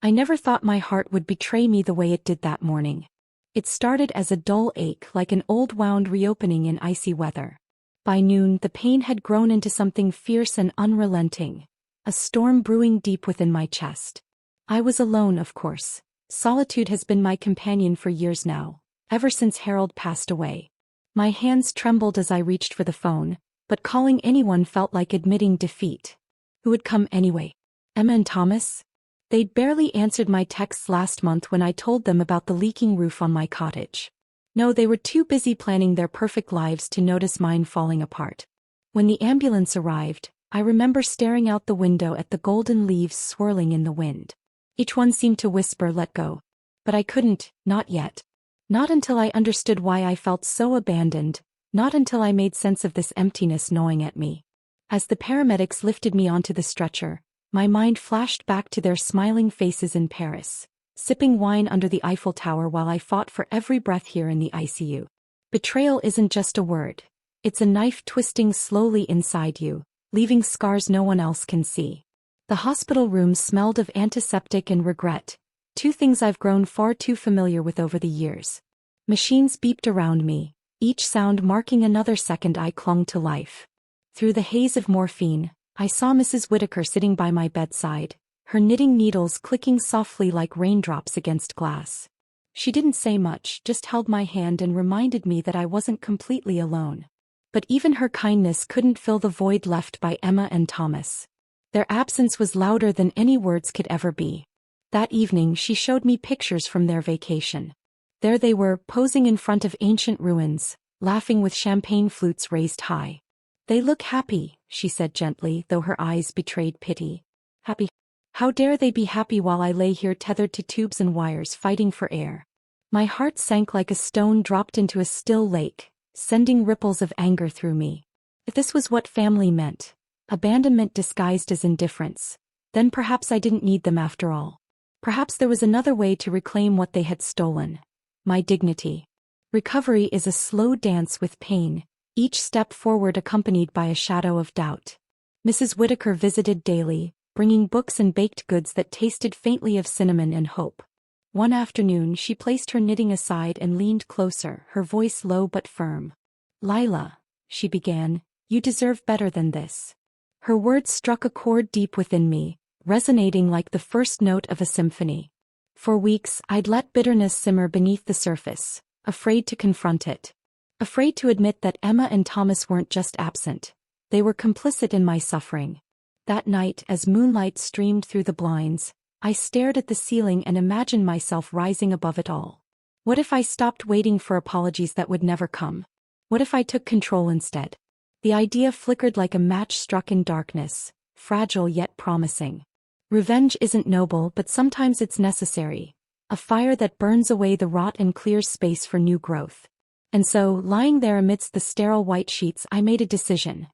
I never thought my heart would betray me the way it did that morning. It started as a dull ache like an old wound reopening in icy weather. By noon the pain had grown into something fierce and unrelenting, a storm brewing deep within my chest. I was alone, of course. Solitude has been my companion for years now, ever since Harold passed away. My hands trembled as I reached for the phone, but calling anyone felt like admitting defeat. Who would come anyway? Emma and Thomas? They'd barely answered my texts last month when I told them about the leaking roof on my cottage. No, they were too busy planning their perfect lives to notice mine falling apart. When the ambulance arrived, I remember staring out the window at the golden leaves swirling in the wind. Each one seemed to whisper, "Let go." But I couldn't, not yet. Not until I understood why I felt so abandoned, not until I made sense of this emptiness gnawing at me. As the paramedics lifted me onto the stretcher, my mind flashed back to their smiling faces in Paris, sipping wine under the Eiffel Tower while I fought for every breath here in the ICU. Betrayal isn't just a word. It's a knife twisting slowly inside you, leaving scars no one else can see. The hospital room smelled of antiseptic and regret, two things I've grown far too familiar with over the years. Machines beeped around me, each sound marking another second I clung to life. Through the haze of morphine, I saw Mrs. Whitaker sitting by my bedside, her knitting needles clicking softly like raindrops against glass. She didn't say much, just held my hand and reminded me that I wasn't completely alone. But even her kindness couldn't fill the void left by Emma and Thomas. Their absence was louder than any words could ever be. That evening she showed me pictures from their vacation. There they were, posing in front of ancient ruins, laughing with champagne flutes raised high. "They look happy," she said gently, though her eyes betrayed pity. "Happy? How dare they be happy while I lay here tethered to tubes and wires fighting for air?" My heart sank like a stone dropped into a still lake, sending ripples of anger through me. If this was what family meant, abandonment disguised as indifference, then perhaps I didn't need them after all. Perhaps there was another way to reclaim what they had stolen. My dignity. Recovery is a slow dance with pain, each step forward accompanied by a shadow of doubt. Mrs. Whitaker visited daily, bringing books and baked goods that tasted faintly of cinnamon and hope. One afternoon she placed her knitting aside and leaned closer, her voice low but firm. "Lila," she began, "you deserve better than this." Her words struck a chord deep within me, resonating like the first note of a symphony. For weeks I'd let bitterness simmer beneath the surface, afraid to confront it. Afraid to admit that Emma and Thomas weren't just absent, they were complicit in my suffering. That night, as moonlight streamed through the blinds, I stared at the ceiling and imagined myself rising above it all. What if I stopped waiting for apologies that would never come? What if I took control instead? The idea flickered like a match struck in darkness, fragile yet promising. Revenge isn't noble, but sometimes it's necessary, a fire that burns away the rot and clears space for new growth. And so, lying there amidst the sterile white sheets, I made a decision.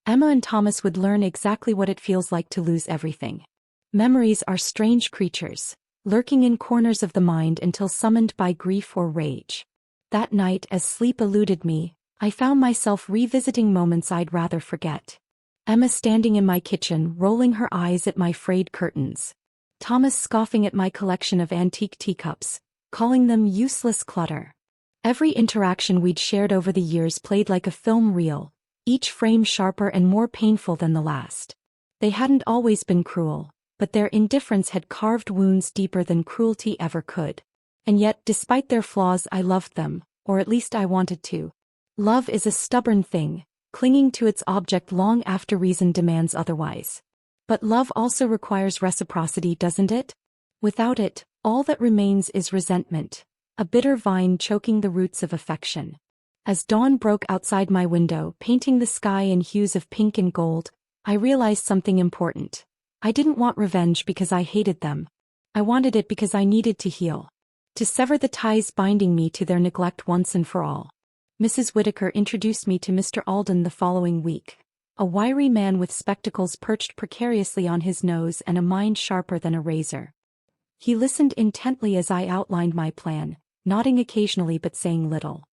Emma and Thomas would learn exactly what it feels like to lose everything. Memories are strange creatures, lurking in corners of the mind until summoned by grief or rage. That night, as sleep eluded me, I found myself revisiting moments I'd rather forget. Emma standing in my kitchen, rolling her eyes at my frayed curtains. Thomas scoffing at my collection of antique teacups, calling them useless clutter. Every interaction we'd shared over the years played like a film reel, each frame sharper and more painful than the last. They hadn't always been cruel, but their indifference had carved wounds deeper than cruelty ever could. And yet, despite their flaws, I loved them, or at least I wanted to. Love is a stubborn thing, clinging to its object long after reason demands otherwise. But love also requires reciprocity, doesn't it? Without it, all that remains is resentment, a bitter vine choking the roots of affection. As dawn broke outside my window, painting the sky in hues of pink and gold, I realized something important. I didn't want revenge because I hated them. I wanted it because I needed to heal. To sever the ties binding me to their neglect once and for all. Mrs. Whitaker introduced me to Mr. Alden the following week. A wiry man with spectacles perched precariously on his nose and a mind sharper than a razor. He listened intently as I outlined my plan, nodding occasionally but saying little.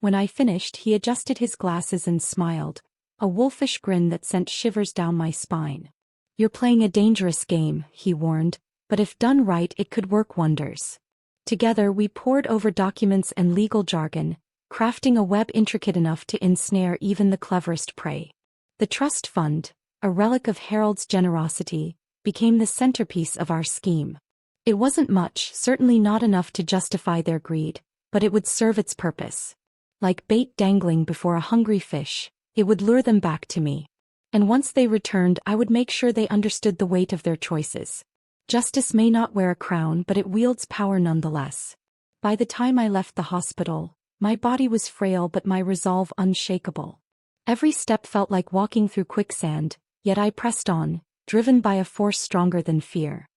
When I finished, he adjusted his glasses and smiled, a wolfish grin that sent shivers down my spine. "You're playing a dangerous game," he warned, but if done right it could work wonders. Together we pored over documents and legal jargon, crafting a web intricate enough to ensnare even the cleverest prey. The trust fund, a relic of Harold's generosity, became the centerpiece of our scheme. It wasn't much, certainly not enough to justify their greed, but it would serve its purpose. Like bait dangling before a hungry fish, it would lure them back to me. And once they returned, I would make sure they understood the weight of their choices. Justice may not wear a crown, but it wields power nonetheless. By the time I left the hospital, my body was frail but my resolve unshakable. Every step felt like walking through quicksand, yet I pressed on, driven by a force stronger than fear.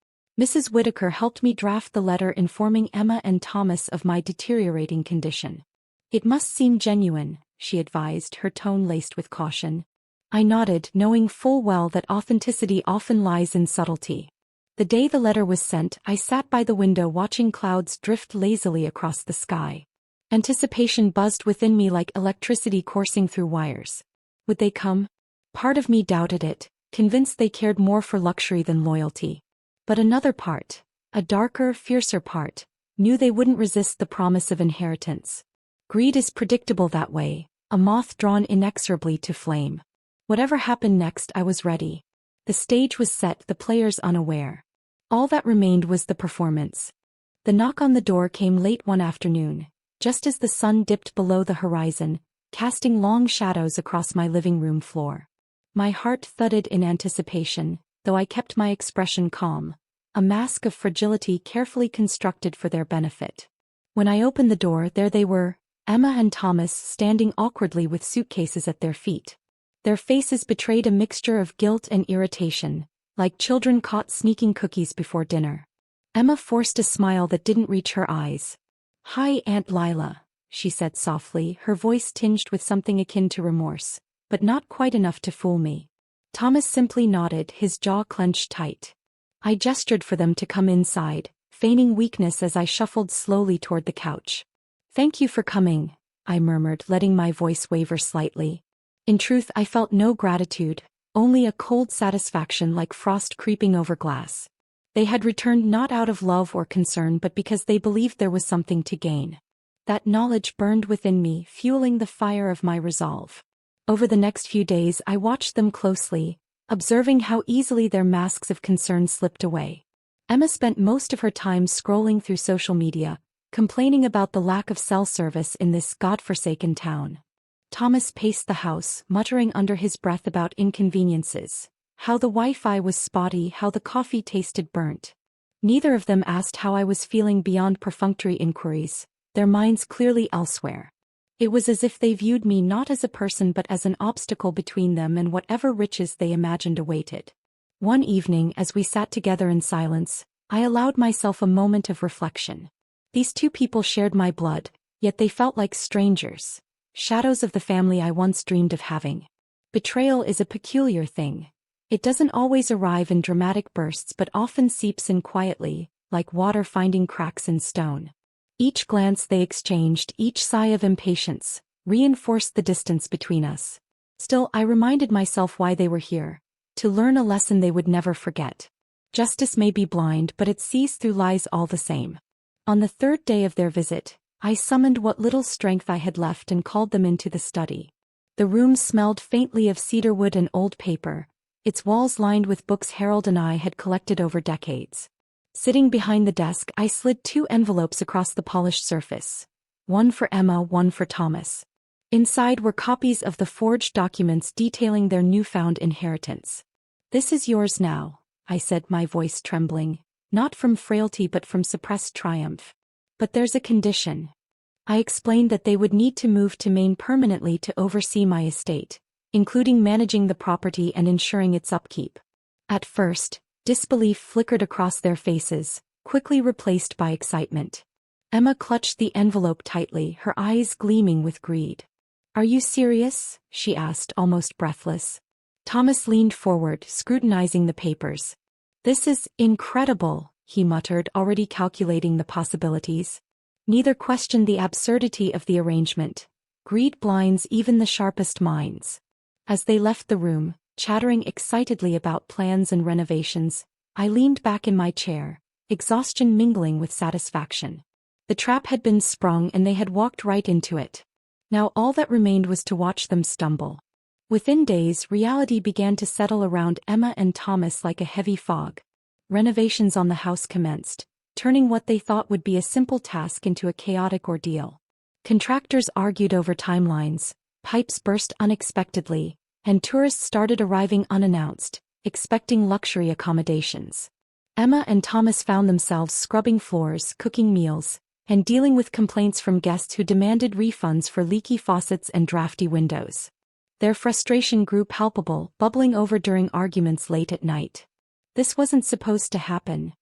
Mrs. Whitaker helped me draft the letter informing Emma and Thomas of my deteriorating condition. "It must seem genuine," she advised, her tone laced with caution. I nodded, knowing full well that authenticity often lies in subtlety. The day the letter was sent, I sat by the window watching clouds drift lazily across the sky. Anticipation buzzed within me like electricity coursing through wires. Would they come? Part of me doubted it, convinced they cared more for luxury than loyalty. But another part, a darker, fiercer part, knew they wouldn't resist the promise of inheritance. Greed is predictable that way, a moth drawn inexorably to flame. Whatever happened next, I was ready. The stage was set, the players unaware. All that remained was the performance. The knock on the door came late one afternoon, just as the sun dipped below the horizon, casting long shadows across my living room floor. My heart thudded in anticipation, though I kept my expression calm, a mask of fragility carefully constructed for their benefit. When I opened the door, there they were, Emma and Thomas, standing awkwardly with suitcases at their feet. Their faces betrayed a mixture of guilt and irritation, like children caught sneaking cookies before dinner. Emma forced a smile that didn't reach her eyes. "Hi, Aunt Lila," she said softly, her voice tinged with something akin to remorse, but not quite enough to fool me. Thomas simply nodded, his jaw clenched tight. I gestured for them to come inside, feigning weakness as I shuffled slowly toward the couch. "Thank you for coming," I murmured, letting my voice waver slightly. In truth, I felt no gratitude, only a cold satisfaction like frost creeping over glass. They had returned not out of love or concern but because they believed there was something to gain. That knowledge burned within me, fueling the fire of my resolve. Over the next few days I watched them closely, observing how easily their masks of concern slipped away. Emma spent most of her time scrolling through social media, complaining about the lack of cell service in this godforsaken town. Thomas paced the house, muttering under his breath about inconveniences, how the Wi-Fi was spotty, how the coffee tasted burnt. Neither of them asked how I was feeling beyond perfunctory inquiries, their minds clearly elsewhere. It was as if they viewed me not as a person but as an obstacle between them and whatever riches they imagined awaited. One evening, as we sat together in silence, I allowed myself a moment of reflection. These two people shared my blood, yet they felt like strangers. Shadows of the family I once dreamed of having. Betrayal is a peculiar thing. It doesn't always arrive in dramatic bursts but often seeps in quietly, like water finding cracks in stone. Each glance they exchanged, each sigh of impatience, reinforced the distance between us. Still, I reminded myself why they were here. To learn a lesson they would never forget. Justice may be blind, but it sees through lies all the same. On the third day of their visit, I summoned what little strength I had left and called them into the study. The room smelled faintly of cedarwood and old paper, its walls lined with books Harold and I had collected over decades. Sitting behind the desk, I slid 2 envelopes across the polished surface. One for Emma, one for Thomas. Inside were copies of the forged documents detailing their newfound inheritance. "This is yours now," I said, my voice trembling, not from frailty but from suppressed triumph. "But there's a condition." I explained that they would need to move to Maine permanently to oversee my estate, including managing the property and ensuring its upkeep. At first, disbelief flickered across their faces, quickly replaced by excitement. Emma clutched the envelope tightly, her eyes gleaming with greed. "Are you serious?" she asked, almost breathless. Thomas leaned forward, scrutinizing the papers. "This is incredible," he muttered, already calculating the possibilities. Neither questioned the absurdity of the arrangement. Greed blinds even the sharpest minds. As they left the room, chattering excitedly about plans and renovations, I leaned back in my chair, exhaustion mingling with satisfaction. The trap had been sprung and they had walked right into it. Now all that remained was to watch them stumble. Within days, reality began to settle around Emma and Thomas like a heavy fog. Renovations on the house commenced, turning what they thought would be a simple task into a chaotic ordeal. Contractors argued over timelines, pipes burst unexpectedly, and tourists started arriving unannounced, expecting luxury accommodations. Emma and Thomas found themselves scrubbing floors, cooking meals, and dealing with complaints from guests who demanded refunds for leaky faucets and drafty windows. Their frustration grew palpable, bubbling over during arguments late at night. This wasn't supposed to happen.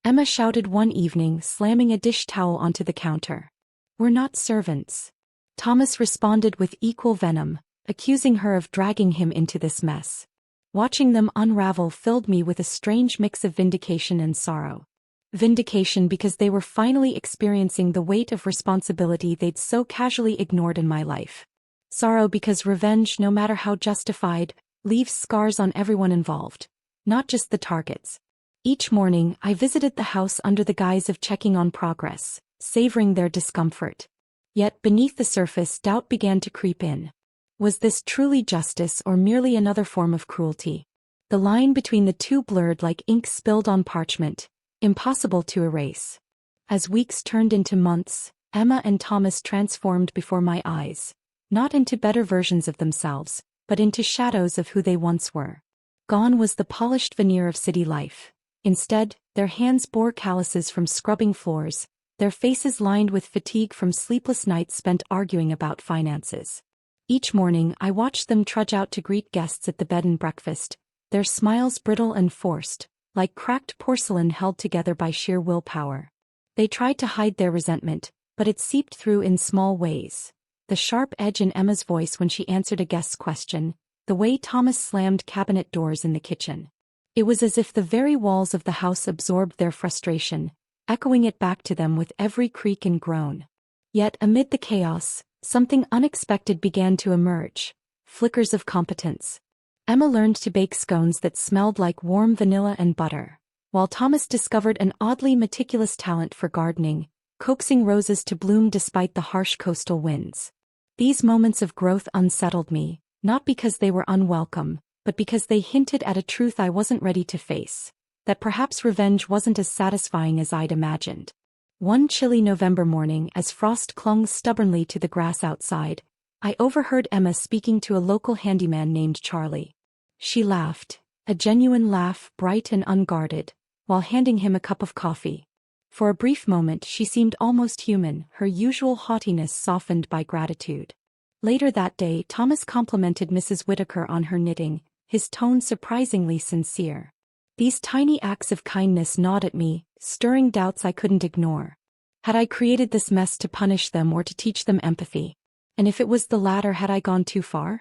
Emma shouted one evening, slamming a dish towel onto the counter. "We're not servants." Thomas responded with equal venom, accusing her of dragging him into this mess. Watching them unravel filled me with a strange mix of vindication and sorrow. Vindication because they were finally experiencing the weight of responsibility they'd so casually ignored in my life. Sorrow because revenge, no matter how justified, leaves scars on everyone involved, not just the targets. Each morning, I visited the house under the guise of checking on progress, savoring their discomfort. Yet beneath the surface, doubt began to creep in. Was this truly justice or merely another form of cruelty? The line between the two blurred like ink spilled on parchment, impossible to erase. As weeks turned into months, Emma and Thomas transformed before my eyes. Not into better versions of themselves, but into shadows of who they once were. Gone was the polished veneer of city life. Instead, their hands bore calluses from scrubbing floors, their faces lined with fatigue from sleepless nights spent arguing about finances. Each morning, I watched them trudge out to greet guests at the bed and breakfast, their smiles brittle and forced, like cracked porcelain held together by sheer willpower. They tried to hide their resentment, but it seeped through in small ways. The sharp edge in Emma's voice when she answered a guest's question, the way Thomas slammed cabinet doors in the kitchen. It was as if the very walls of the house absorbed their frustration, echoing it back to them with every creak and groan. Yet amid the chaos, something unexpected began to emerge, flickers of competence. Emma learned to bake scones that smelled like warm vanilla and butter, while Thomas discovered an oddly meticulous talent for gardening, coaxing roses to bloom despite the harsh coastal winds. These moments of growth unsettled me, not because they were unwelcome, but because they hinted at a truth I wasn't ready to face, that perhaps revenge wasn't as satisfying as I'd imagined. One chilly November morning, as frost clung stubbornly to the grass outside, I overheard Emma speaking to a local handyman named Charlie. She laughed, a genuine laugh, bright and unguarded, while handing him a cup of coffee. For a brief moment she seemed almost human, her usual haughtiness softened by gratitude. Later that day Thomas complimented Mrs. Whitaker on her knitting, his tone surprisingly sincere. These tiny acts of kindness gnawed at me, stirring doubts I couldn't ignore. Had I created this mess to punish them or to teach them empathy? And if it was the latter, had I gone too far?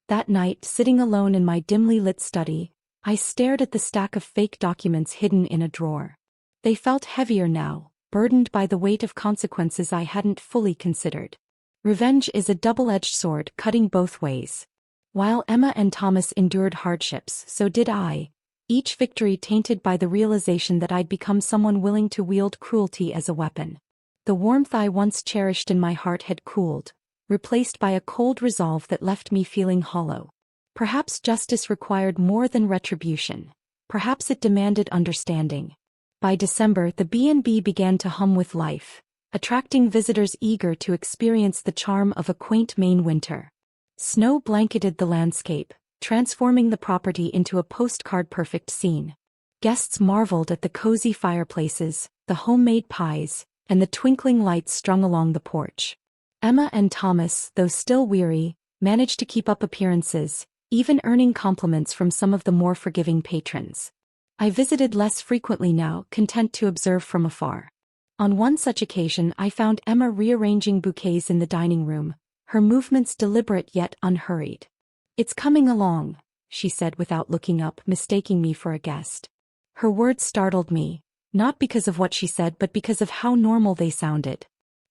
That night, sitting alone in my dimly lit study, I stared at the stack of fake documents hidden in a drawer. They felt heavier now, burdened by the weight of consequences I hadn't fully considered. Revenge is a double-edged sword, cutting both ways. While Emma and Thomas endured hardships, so did I, each victory tainted by the realization that I'd become someone willing to wield cruelty as a weapon. The warmth I once cherished in my heart had cooled, replaced by a cold resolve that left me feeling hollow. Perhaps justice required more than retribution. Perhaps it demanded understanding. By December, the B&B began to hum with life, attracting visitors eager to experience the charm of a quaint Maine winter. Snow blanketed the landscape, transforming the property into a postcard-perfect scene. Guests marveled at the cozy fireplaces, the homemade pies, and the twinkling lights strung along the porch. Emma and Thomas, though still weary, managed to keep up appearances, even earning compliments from some of the more forgiving patrons. I visited less frequently now, content to observe from afar. On one such occasion I found Emma rearranging bouquets in the dining room, her movements deliberate yet unhurried. "It's coming along," she said without looking up, mistaking me for a guest. Her words startled me, not because of what she said but because of how normal they sounded.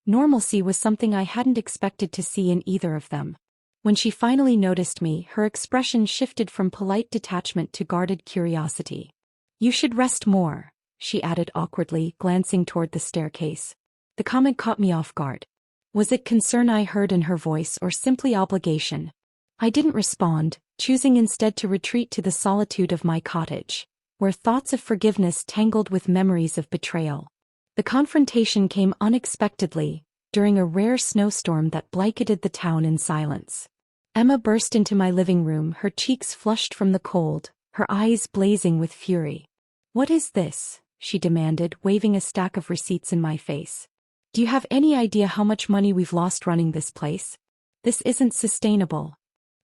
Normalcy was something I hadn't expected to see in either of them. When she finally noticed me, her expression shifted from polite detachment to guarded curiosity. You should rest more, she added awkwardly, glancing toward the staircase. The comment caught me off guard. Was it concern I heard in her voice or simply obligation? I didn't respond, choosing instead to retreat to the solitude of my cottage, where thoughts of forgiveness tangled with memories of betrayal. The confrontation came unexpectedly, during a rare snowstorm that blanketed the town in silence. Emma burst into my living room, her cheeks flushed from the cold, her eyes blazing with fury. "What is this?" she demanded, waving a stack of receipts in my face. "Do you have any idea how much money we've lost running this place? This isn't sustainable."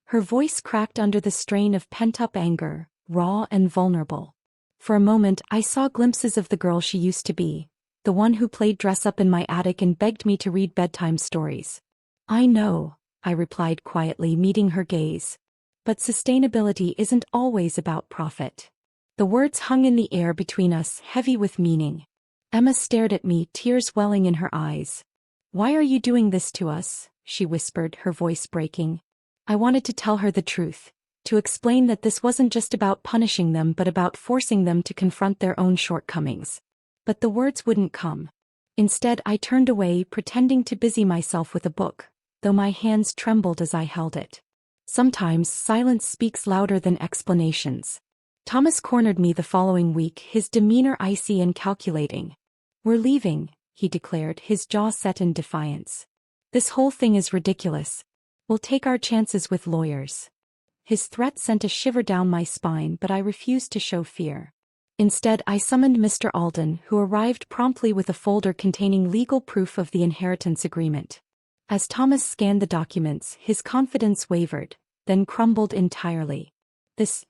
Her voice cracked under the strain of pent-up anger, raw and vulnerable. For a moment I saw glimpses of the girl she used to be, the one who played dress-up in my attic and begged me to read bedtime stories. "I know," I replied quietly, meeting her gaze. "But sustainability isn't always about profit." The words hung in the air between us, heavy with meaning. Emma stared at me, tears welling in her eyes. "Why are you doing this to us?" she whispered, her voice breaking. I wanted to tell her the truth, to explain that this wasn't just about punishing them but about forcing them to confront their own shortcomings. But the words wouldn't come. Instead, I turned away, pretending to busy myself with a book, though my hands trembled as I held it. Sometimes silence speaks louder than explanations. Thomas cornered me the following week, his demeanor icy and calculating. "We're leaving," he declared, his jaw set in defiance. "This whole thing is ridiculous. We'll take our chances with lawyers." His threat sent a shiver down my spine, but I refused to show fear. Instead, I summoned Mr. Alden, who arrived promptly with a folder containing legal proof of the inheritance agreement. As Thomas scanned the documents, his confidence wavered, then crumbled entirely. This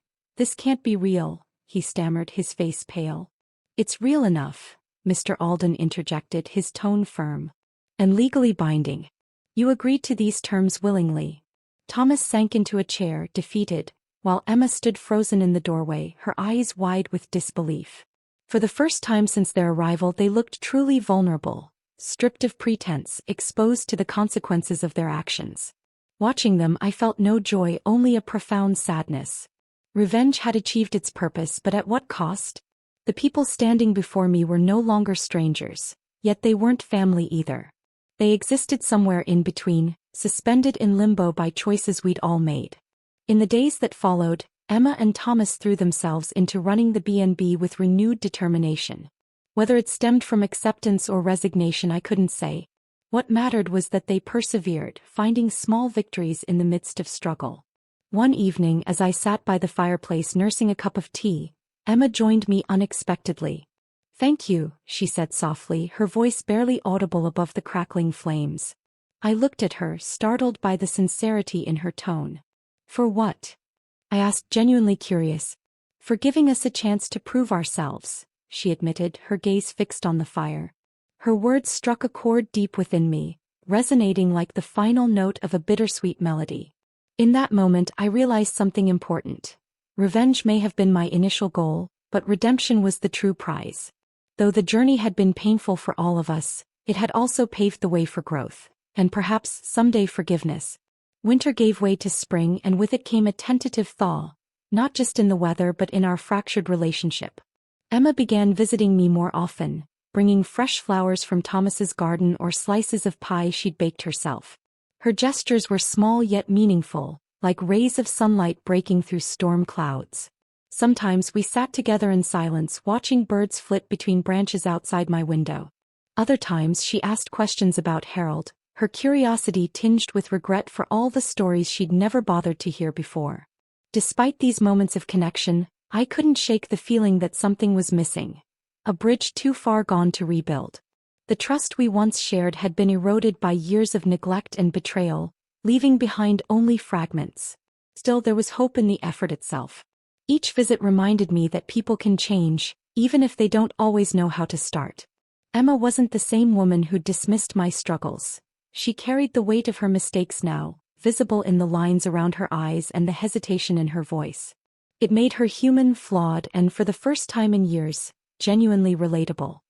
can't be real," he stammered, his face pale. "It's real enough," Mr. Alden interjected, his tone firm. "And legally binding. You agreed to these terms willingly." Thomas sank into a chair, defeated, while Emma stood frozen in the doorway, her eyes wide with disbelief. For the first time since their arrival, they looked truly vulnerable, stripped of pretense, exposed to the consequences of their actions. Watching them, I felt no joy, only a profound sadness. Revenge had achieved its purpose, but at what cost? The people standing before me were no longer strangers, yet they weren't family either. They existed somewhere in between, suspended in limbo by choices we'd all made. In the days that followed, Emma and Thomas threw themselves into running the B&B with renewed determination. Whether it stemmed from acceptance or resignation, I couldn't say. What mattered was that they persevered, finding small victories in the midst of struggle. One evening, as I sat by the fireplace nursing a cup of tea, Emma joined me unexpectedly. "Thank you," she said softly, her voice barely audible above the crackling flames. I looked at her, startled by the sincerity in her tone. "For what?" I asked, genuinely curious. "For giving us a chance to prove ourselves," she admitted, her gaze fixed on the fire. Her words struck a chord deep within me, resonating like the final note of a bittersweet melody. In that moment, I realized something important. Revenge may have been my initial goal, but redemption was the true prize. Though the journey had been painful for all of us, it had also paved the way for growth, and perhaps someday forgiveness. Winter gave way to spring, and with it came a tentative thaw, not just in the weather but in our fractured relationship. Emma began visiting me more often, bringing fresh flowers from Thomas's garden or slices of pie she'd baked herself. Her gestures were small yet meaningful, like rays of sunlight breaking through storm clouds. Sometimes we sat together in silence, watching birds flit between branches outside my window. Other times she asked questions about Harold, her curiosity tinged with regret for all the stories she'd never bothered to hear before. Despite these moments of connection, I couldn't shake the feeling that something was missing. A bridge too far gone to rebuild. The trust we once shared had been eroded by years of neglect and betrayal, leaving behind only fragments. Still, there was hope in the effort itself. Each visit reminded me that people can change, even if they don't always know how to start. Emma wasn't the same woman who dismissed my struggles. She carried the weight of her mistakes now, visible in the lines around her eyes and the hesitation in her voice. It made her human, flawed, and for the first time in years, genuinely relatable.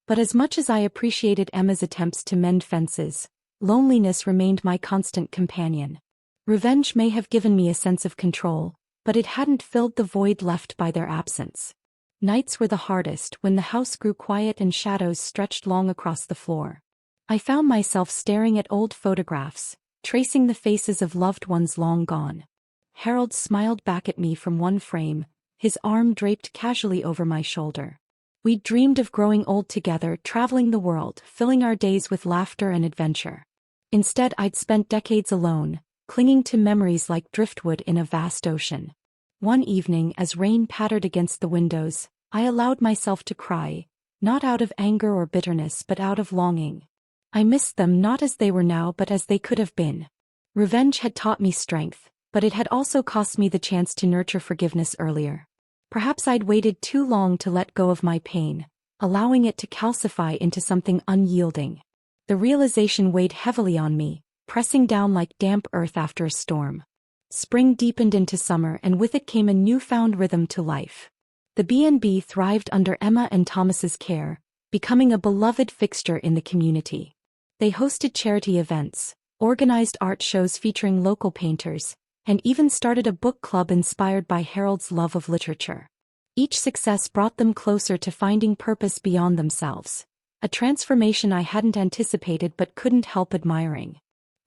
But as much as I appreciated Emma's attempts to mend fences, loneliness remained my constant companion. Revenge may have given me a sense of control, but it hadn't filled the void left by their absence. Nights were the hardest when the house grew quiet and shadows stretched long across the floor. I found myself staring at old photographs, tracing the faces of loved ones long gone. Harold smiled back at me from one frame, his arm draped casually over my shoulder. We'd dreamed of growing old together, traveling the world, filling our days with laughter and adventure. Instead, I'd spent decades alone, clinging to memories like driftwood in a vast ocean. One evening, as rain pattered against the windows, I allowed myself to cry, not out of anger or bitterness but out of longing. I missed them not as they were now but as they could have been. Revenge had taught me strength, but it had also cost me the chance to nurture forgiveness earlier. Perhaps I'd waited too long to let go of my pain, allowing it to calcify into something unyielding. The realization weighed heavily on me, pressing down like damp earth after a storm. Spring deepened into summer, and with it came a newfound rhythm to life. The B&B thrived under Emma and Thomas's care, becoming a beloved fixture in the community. They hosted charity events, organized art shows featuring local painters, and even started a book club inspired by Harold's love of literature. Each success brought them closer to finding purpose beyond themselves, a transformation I hadn't anticipated but couldn't help admiring.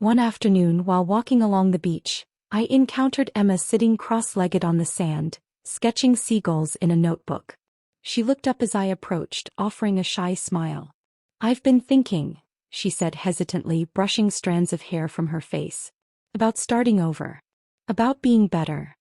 One afternoon, while walking along the beach, I encountered Emma sitting cross-legged on the sand, sketching seagulls in a notebook. She looked up as I approached, offering a shy smile. "I've been thinking," she said hesitantly, brushing strands of hair from her face. "About starting over. About being better."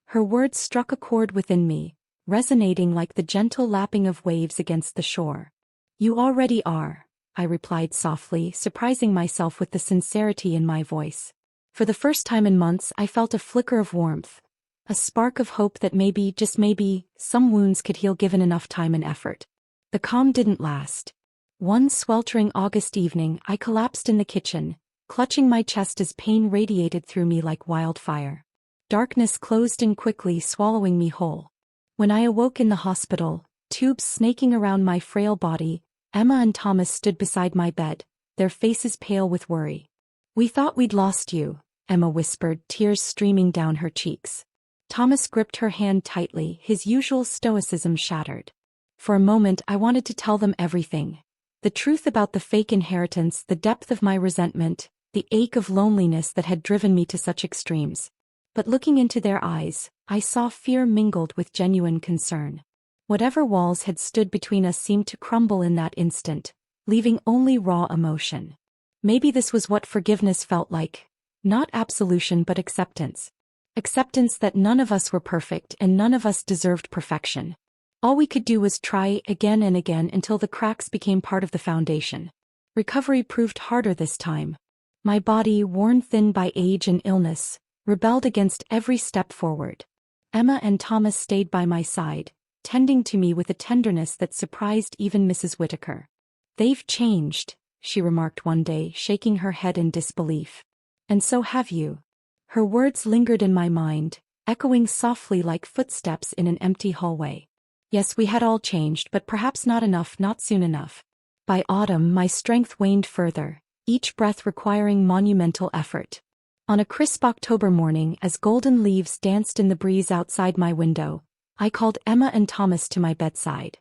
Her words struck a chord within me, resonating like the gentle lapping of waves against the shore. "You already are," I replied softly, surprising myself with the sincerity in my voice. For the first time in months, I felt a flicker of warmth, a spark of hope that maybe, just maybe, some wounds could heal given enough time and effort. The calm didn't last. One sweltering August evening, I collapsed in the kitchen, clutching my chest as pain radiated through me like wildfire. Darkness closed in quickly, swallowing me whole. When I awoke in the hospital, tubes snaking around my frail body, Emma and Thomas stood beside my bed, their faces pale with worry. "We thought we'd lost you," Emma whispered, tears streaming down her cheeks. Thomas gripped her hand tightly, his usual stoicism shattered. For a moment I wanted to tell them everything. The truth about the fake inheritance, the depth of my resentment, the ache of loneliness that had driven me to such extremes. But looking into their eyes, I saw fear mingled with genuine concern. Whatever walls had stood between us seemed to crumble in that instant, leaving only raw emotion. Maybe this was what forgiveness felt like. Not absolution but acceptance. Acceptance that none of us were perfect and none of us deserved perfection. All we could do was try again and again until the cracks became part of the foundation. Recovery proved harder this time. My body, worn thin by age and illness, rebelled against every step forward. Emma and Thomas stayed by my side, tending to me with a tenderness that surprised even Mrs. Whitaker. "They've changed," she remarked one day, shaking her head in disbelief. "And so have you." Her words lingered in my mind, echoing softly like footsteps in an empty hallway. Yes, we had all changed, but perhaps not enough, not soon enough. By autumn, my strength waned further, each breath requiring monumental effort. On a crisp October morning, as golden leaves danced in the breeze outside my window, I called Emma and Thomas to my bedside.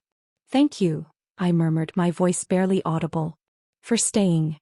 "Thank you," I murmured, my voice barely audible, "for staying."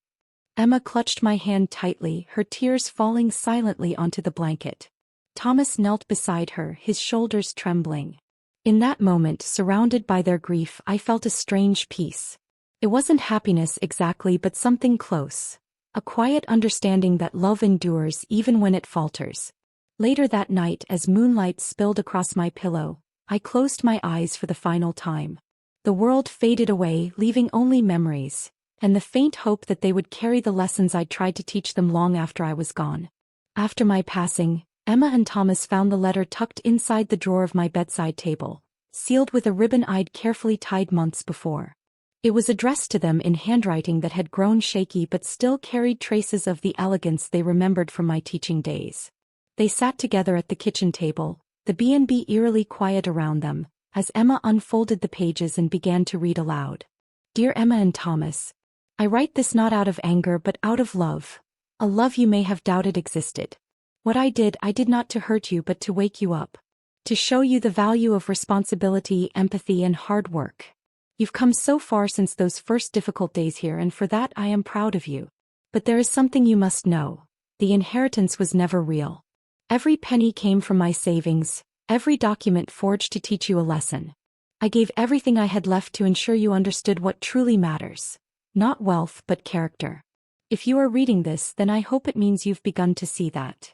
Emma clutched my hand tightly, her tears falling silently onto the blanket. Thomas knelt beside her, his shoulders trembling. In that moment, surrounded by their grief, I felt a strange peace. It wasn't happiness exactly, but something close. A quiet understanding that love endures even when it falters. Later that night, as moonlight spilled across my pillow, I closed my eyes for the final time. The world faded away, leaving only memories, and the faint hope that they would carry the lessons I'd tried to teach them long after I was gone. After my passing, Emma and Thomas found the letter tucked inside the drawer of my bedside table, sealed with a ribbon I'd carefully tied months before. It was addressed to them in handwriting that had grown shaky but still carried traces of the elegance they remembered from my teaching days. They sat together at the kitchen table, the B&B eerily quiet around them, as Emma unfolded the pages and began to read aloud. "Dear Emma and Thomas, I write this not out of anger but out of love, a love you may have doubted existed. What I did not to hurt you but to wake you up. To show you the value of responsibility, empathy, and hard work. You've come so far since those first difficult days here, and for that I am proud of you. But there is something you must know. The inheritance was never real. Every penny came from my savings, every document forged to teach you a lesson. I gave everything I had left to ensure you understood what truly matters. Not wealth, but character. If you are reading this, then I hope it means you've begun to see that.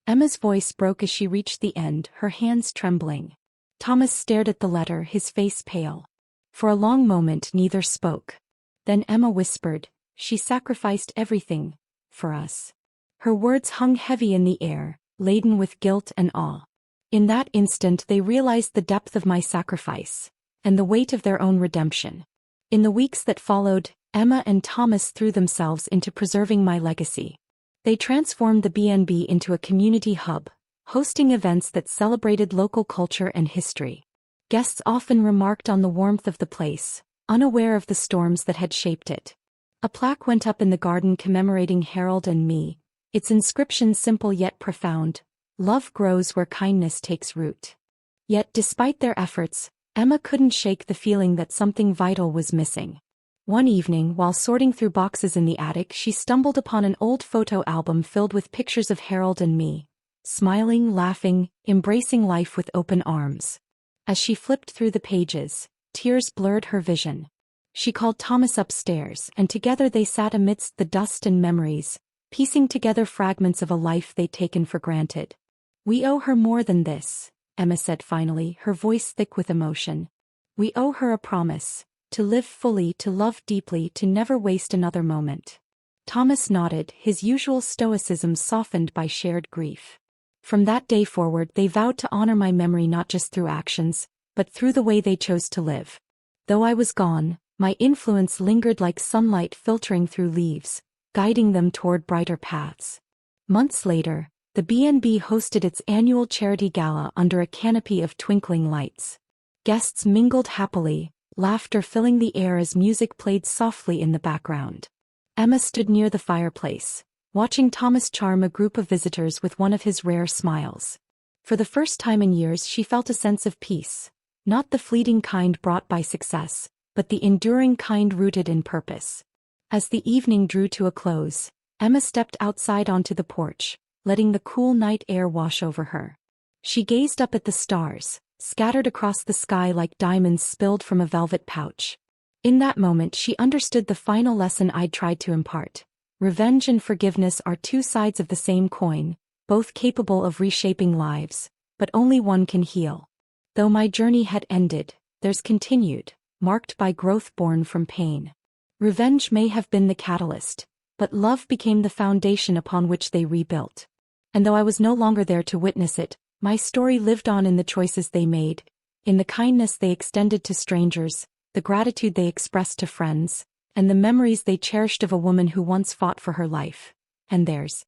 Emma's voice broke as she reached the end, her hands trembling. Thomas stared at the letter, his face pale. For a long moment neither spoke. Then Emma whispered, "She sacrificed everything, for us." Her words hung heavy in the air, laden with guilt and awe. In that instant they realized the depth of my sacrifice, and the weight of their own redemption. In the weeks that followed, Emma and Thomas threw themselves into preserving my legacy. They transformed the B&B into a community hub, hosting events that celebrated local culture and history. Guests often remarked on the warmth of the place, unaware of the storms that had shaped it. A plaque went up in the garden commemorating Harold and me, its inscription simple yet profound: "Love grows where kindness takes root." Yet despite their efforts, Emma couldn't shake the feeling that something vital was missing. One evening, while sorting through boxes in the attic, she stumbled upon an old photo album filled with pictures of Harold and me, smiling, laughing, embracing life with open arms. As she flipped through the pages, tears blurred her vision. She called Thomas upstairs, and together they sat amidst the dust and memories, piecing together fragments of a life they'd taken for granted. "We owe her more than this," Emma said finally, her voice thick with emotion. "We owe her a promise, to live fully, to love deeply, to never waste another moment." Thomas nodded, his usual stoicism softened by shared grief. From that day forward they vowed to honor my memory not just through actions, but through the way they chose to live. Though I was gone, my influence lingered like sunlight filtering through leaves, guiding them toward brighter paths. Months later, the B&B hosted its annual charity gala under a canopy of twinkling lights. Guests mingled happily, laughter filling the air as music played softly in the background. Emma stood near the fireplace, watching Thomas charm a group of visitors with one of his rare smiles. For the first time in years she felt a sense of peace, not the fleeting kind brought by success, but the enduring kind rooted in purpose. As the evening drew to a close, Emma stepped outside onto the porch, letting the cool night air wash over her. She gazed up at the stars, scattered across the sky like diamonds spilled from a velvet pouch. In that moment she understood the final lesson I'd tried to impart. Revenge and forgiveness are two sides of the same coin, both capable of reshaping lives, but only one can heal. Though my journey had ended, theirs continued, marked by growth born from pain. Revenge may have been the catalyst, but love became the foundation upon which they rebuilt. And though I was no longer there to witness it, my story lived on in the choices they made, in the kindness they extended to strangers, the gratitude they expressed to friends, and the memories they cherished of a woman who once fought for her life and theirs.